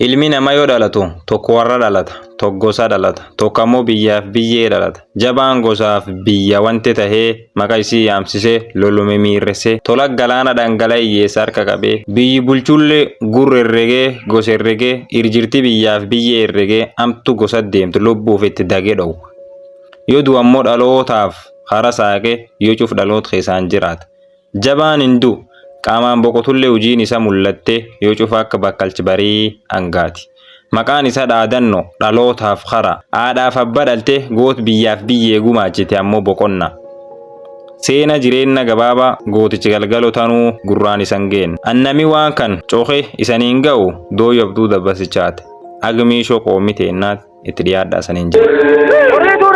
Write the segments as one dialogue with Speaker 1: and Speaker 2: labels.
Speaker 1: Ilmi namaa yoo dhalatu tokko warra dhalata, tokko gosa dhalata, tokko ammoo biyyaaf biyyee dhalata. Jabaan gosaaf biyya wanti tahee maqaa isii yaamsisee lolume miirresee tola galaana dhangala'eessaa harka qabee biyyi bulchullee gurra herregee gosa herregee irjirti biyyaaf biyyee herregee amtu gosa deemtu lubbuuf itti dagee dhowwa. Yoo du'a ammoo dhalootaaf hara saaqee yoo cuf dhaloota keessaan jiraata. Jabaan hin du'u. Qaamaan boqotullee hojiin isa mul'atte yoo cufa akka bakkalchi barii hangaati. Maqaan isa dhaadannoo dhalootaaf hara. Haadhaaf abbaa dhalte goot biyyaaf biyyee gumaachite ammoo boqonna. Seena jireenya gabaabaa gootichi galgalo tanuu gurraan isan geenne. Annami waan kan cooke isaniin ga'u dooyyo abduu dabbasichaate. Agmiishoo qoommi teennaat itti dhiyaadhaa saniin jira.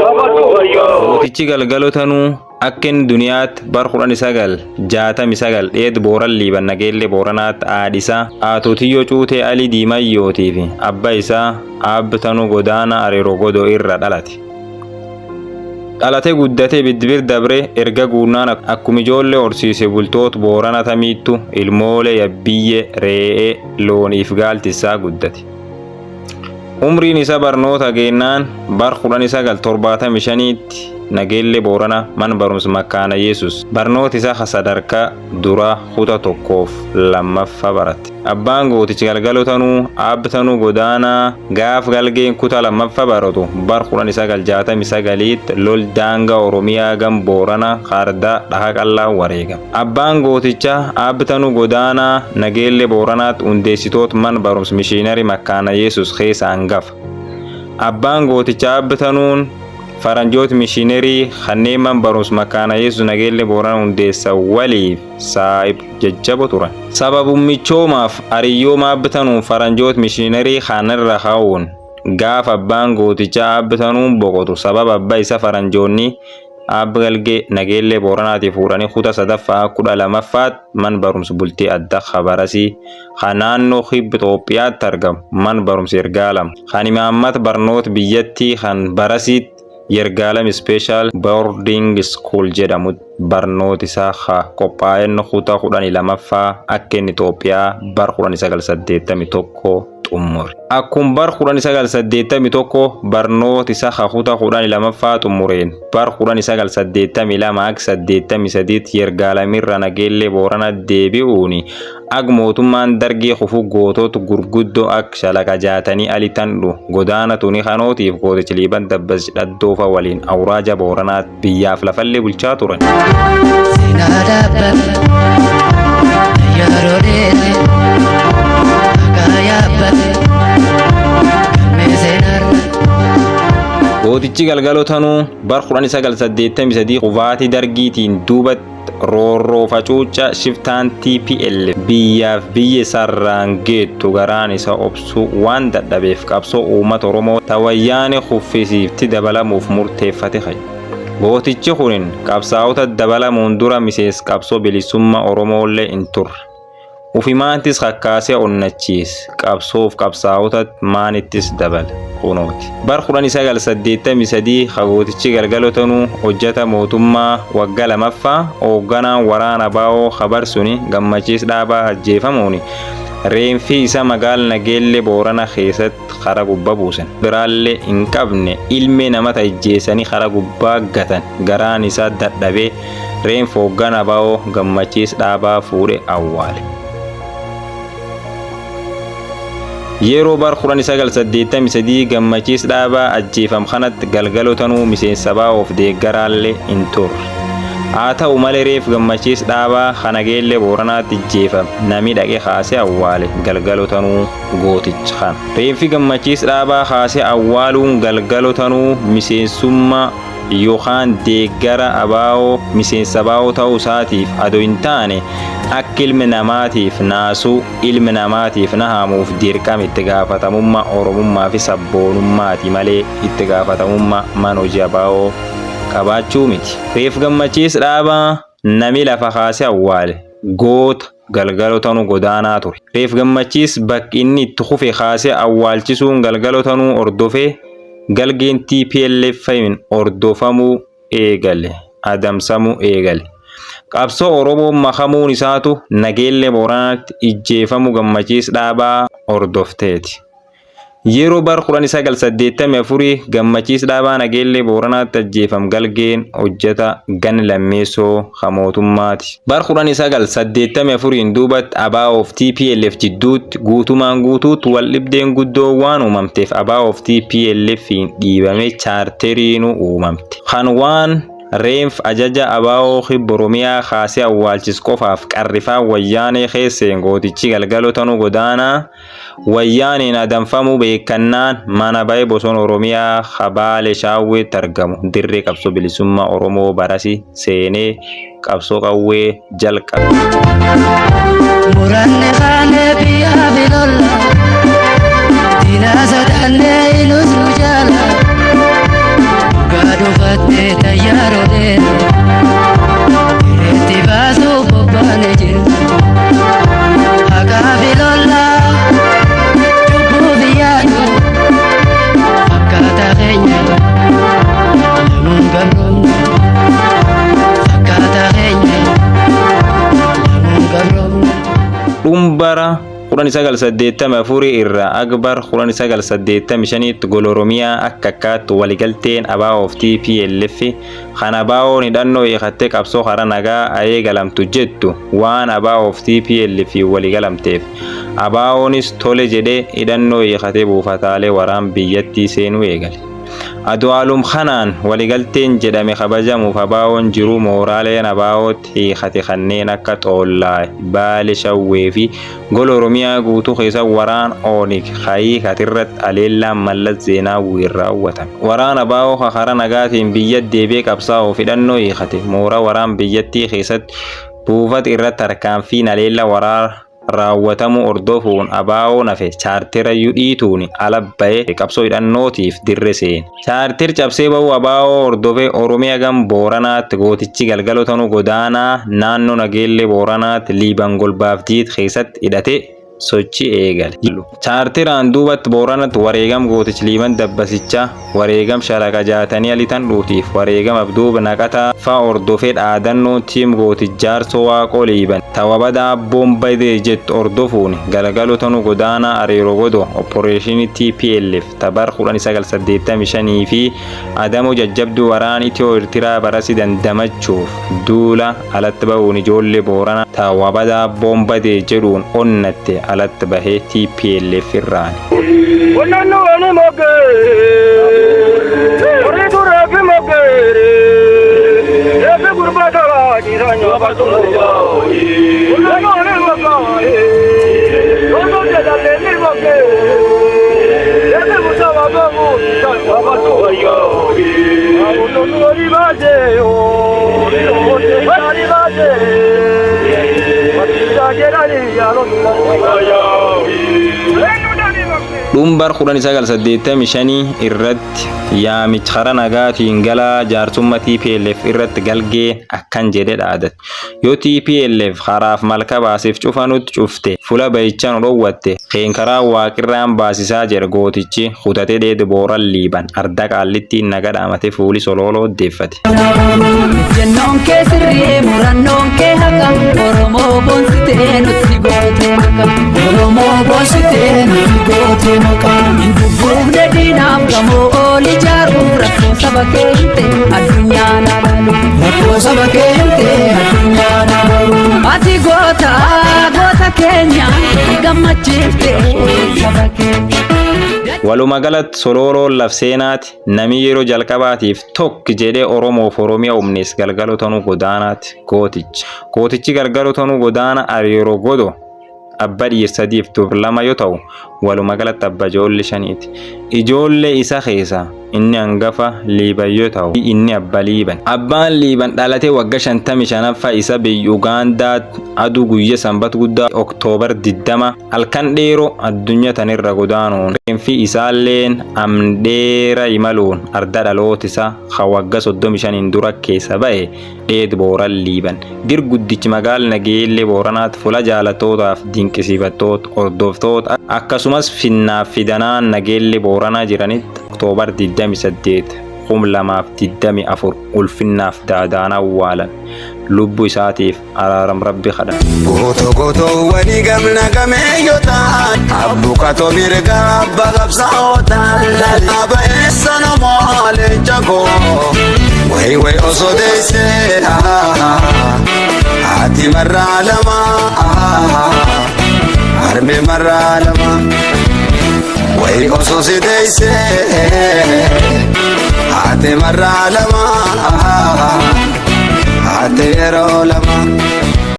Speaker 1: Gootichi galgalo tanuu akken duniyaatti bar 1969 dheed booran liiban nageellee booranaatti aadhisaa aatotiyyoo cuutee alii diimayyootii fi abba isaa aabbi tanuu godaana areeroo godoo irra dhalate. Dhalatee guddatee biddibir dabre erga guunnaan akkuma ijoollee horsiise bultoota boorana tamiittu ilmoolee yabbiyyee re'ee looniif gaaltisaa guddate. Umriin isa barnoota geennaan bar 1975tti nageellee boorana man barumsa makkaana Yesus barnoota isa sadarkaa dura kuta tokkoof lammaffaa barate. Abbaan gootichi galgalo tanuu aabbi tanuu godaanaa gaaf galgeen kuta lammaffaa baratu bar 1969tti lol daangaa Oromiyaa gam boorana hardaa dhaha qallaan wareegame. Abbaan gootichaa aabbi tanuu godaanaa nageellee booranaatti hundeessitoota man barumsa mishiinarii makkaana Yesus keessa hangafa. Abbaan gootichaa aabbi tanuun faranjoota mishiinarii kanneen man barumsa makkaana Yesus nageellee boorana hundeessa waliif saayib jajjabo turan. Sababummichoomaaf ariyyoomaa aabbi tanuun faranjoota mishiinarii kanarra kaa'uun gaaf abbaan gootichaa aabbi tanuun boqotu sababa abbaa isa faranjoonni aabbi galgee nageellee booranaatiif fuudhanii kuta sadaffaa 12ffaatti man barumsa bultii adda khabarasii naannoo kibba Itoophiyaatti argamu man barumsa Yergaalam kan imaammata barnoota biyyattii kan barasiitti Yergaalam Special Boarding School jedhamu barnoota isaa qophaa'een kuta 12ffaa akka inni Itoophiyaa bar 1981 xumure. Akkuma bar 1981 barnoota isaa kuta 12ffaa xumureen bar 1982 akka 83 Yergaalamirra nageellee boorana deebi'uuni ag mootummaan dargee kufu gootoota gurguddoo akka shalaqa jaatanii alitandu godaana tuni kanootiif gootichi liiban dabbas dhaddoofa waliin awraaja booranaatti biyyaaf lafallee bulchaa turan. Gootichi galgalo tanuu bar 1983 qubaatii dargiitiin duubatti roorroo facuuca shiftaan TPL biyyaaf biyye sarraan geettu garaan isa obsu waan dadhabeef qabsoo uummata Oromoo tawayyaane kuffisiifti dabalamuuf murteeffate ka'e. Gootichi kunin qabsaa'ota dabalamuun dura miseensa qabsoo bilisummaa Oromoollee hin turre. Ufimaantis kakkaasee onnachiis qabsoof qabsaa'ota maanittis dabala kunooti. Bar 1983 gootichi galgalo tanuu hojjeta mootummaa waggaa lamaffaa hoogganaan waraana baa'oo khabarsuni gammachiis dhaabaa ajjeefamuuni reenfi isa magaala nageellee boorana keessatti kara gubbaa buusan. Biraallee hin qabne ilmi nama tajjeessanii kara gubbaa gatan garaan isaa dadhabee reenfi hoogganaa baa'oo gammachiis dhaabaa fuudhe awwaale. Yeroo bar 1983 gammachiis dhaabaa ajjeefam kanatti galgalo tanuu miseensa baa'oof deeggaraallee hin turre. Haa ta'u malee reef gammachiis dhaabaa nageellee booranaatti ajjeefam nami dhaqee kaasee awwaale galgalo tanuu gooticha kana. Reeffi gammachiis dhaabaa kaasee awwaaluun galgalo tanuu miseensummaa yookaan deeggara abaa'oo miseensa baa'oo ta'uu isaatiif adoo hin taane akka ilmi namaatiif naasuu ilmi namaatiif nahamuuf dirqama itti gaafatamummaa Oromummaa fi sabboonummaati malee itti gaafatamummaa man hojii abaa'oo qabaachuu miti. Reef gammachiis dhaabaa nami lafa kaasee awwaale goota galgalotanu godaanaa ture. Reef gammachiis bakki inni itti kufe kaasee awwaalchisuun galgalotanu ordofee galgeen TPLF ordofamuu eegale, adamsamuu eegale. Qabsoo Oromoo makamuun isaatu Nageellee Booranaatti ijjeefamuu Gammachiis Dhaabaa ordofteeti. Yeroo bar 1984 Gammachiis Dhaabaa Nageellee Booranaatti ajjeefam galgeen hojjeta gan lammeessoo mootummaati. Bar 1984 duubatti ABO'f TPLF jidduutti guutumaan guutuutti wal dhibdeen guddoo waan uumamteef ABO'f TPLF'n dhiibame chaarteriinu uumamte. Kan waan Reenf ajaja ABO Kibba Oromiyaa kaasee awwaalchis qofaaf qarrifaa wayyaanee keesseen gootichi galgalotanu godaanaa wayyaaneen adamfamuu beekannaan mana baay'ee bosona Oromiyaa Habaalee Shaawweetti argamu dirree qabsoo bilisummaa Oromoo barasi seenee qabsoo qawwee jalqabe. Muranne kaane biyya bilolla diinasa dannee ilusu jala gaadhufattee tayyaarolee ireetti baasuu bobbaane jiru haqaa bilollaa cubbuu biyyaadhu akkaataa keenya namuun gabroomne akkaataa keenya namuun gabroomne. Dhumbara 1984 irraa Agbar 1985 gol Oromiyaa akka akkaatti waligalteen ABO'f TPLF kan ABO'n hidhannoo hiikattee qabsoo karaa nagaa eegalamtu jettu waan ABO'f TPLF waligalamteef ABO'nis tole jedhee hidhannoo hiikatee buufataalee waraan biyyattii seenuu eegale. Adu'aalum kanaan waligalteen jedhame kabajamuuf ABO'n jiru mooraaleen ABO'tti hiikate kanneen akka Xoollaa, Baalee Shawwee fi gol Oromiyaa guutuu keessa waraan ONG hiikatirratti aleellaan Mallas Zeenaawwii irraa raawwatame. Waraan ABO karaa nagaatiin biyya deebi'ee qabsaa'uuf hidhannoo hiikate mooraa waraan biyyattii keessatti buufata irratti tarkaanfiin aleellaa waraana raawwatamu ordofuun ABO nafe chaartera yudhiituun ala bahee qabsoo hidhannootiif dirre seene. Chaarter cabsee bahu ABO ordofee Oromiyaa gam Booranaatti gootichi galgalotanu godaanaa naannoo Nageellee Booranaatti Liiban Golbaafdiit keessatti hidhatee sochii eegale. Chaarteraan duubatti Booranatti wareegam gootichi Liiban Dabbasichaa wareegam Shalaqa Jaatanii Alitan dhuutiif wareegam Abduub Naqataa fa'a ordofee dhaadannoo tiim gootichi Jaarsoo Waaqoo Liiban tawabada Bombadee jettu ordofuun galgalotanu godaanaa Areeroo Godoo Operationii TPLF tabar 1985 fi adamoo jajjabduu waraan Itiyoo Eertiraa barasi dandamachuuf duula alatti bahuun ijoollee Booranaa tawabada Bombadee jedhuun onnatte alatti bahee TPLF irraan. Wannannu ani mogee warri duraafi mogee yafe gurbata waajjiranya bartuuti. Wannannu ani mogee wannoo jedhamee mogee yafe murtaawaa bahu kan bartuuti. Wannannu ani baasee yoo ani baasee. Dhumbar 1985 irratti yaamicha karaa nagaatiin galaa jaarsummaa TPLF irratti galgee akkan jedhe dhaadate. Yoo TPLF karaaf malka baasiif cufanutti cufte fula bayichaan dhoowwatte karaa waaqirraan baasisaa jira gootichi kutatee dheede Booran Liiban arda qaallittiin naga dhaamate fuuli sololoo oddeeffate. Jennoon kee sirrii murannoon kee haqa Oromoo boonsitee nutti goote maka Oromoo boonsitee nutti goote maka Indubuufne diinaaf gamoo ooli jaaruun rakkoo saba keente addunyaa namalu rakkoo saba keente addunyaa namalu ati goota keenya gammachiifte saba keenya. Waluma galatti sololoon lafseenaati nami yeroo jalqabaatiif tokk jedhee Oromoof Oromiyaa humnees galgalotanu godaanaati gootichi galgalotanu godaana Areeroo Godoo abba dhiirsadiif dur lama yoo ta'u walumaa galatti abbaa ijoollee 5ti. Ijoollee isa keessa inni hangafa Liiban yoo ta'u inni abbaa Liiban. Abbaan Liiban dhalatee waggaa 55ffaa isa biyya Ugaandaatti aduu guyyaa sanbata guddaa Oktoobar 20 halkan dheeroo addunyaa tanirra godaanuun reenfi isaalleen amdheera imaluun arda dhaloota isaa waggaa 35 dura keessa ba'e dheed Booran Liiban. Dir guddichi magaalaa Nageellee Booranaatti fuula jaalatootaaf dinqisiifattoota hordoftoota akkasumas finnaaf fidanaan Nageellee Booranaa jiranitti Oktoobar 28 2024 ulfinnaaf daadaan awwaalan. Lubbu isaatiif araaram rabbi kadhan.
Speaker 2: Goto wani gamna gameeyyotaan abbukatoo mirga abba qabsaa'ootaan lalaba eessana moolee jagoo way osoo deessee haati marraa lama harmee marraa lama way osoo si deessee haati marraa lama haati yeroo lama.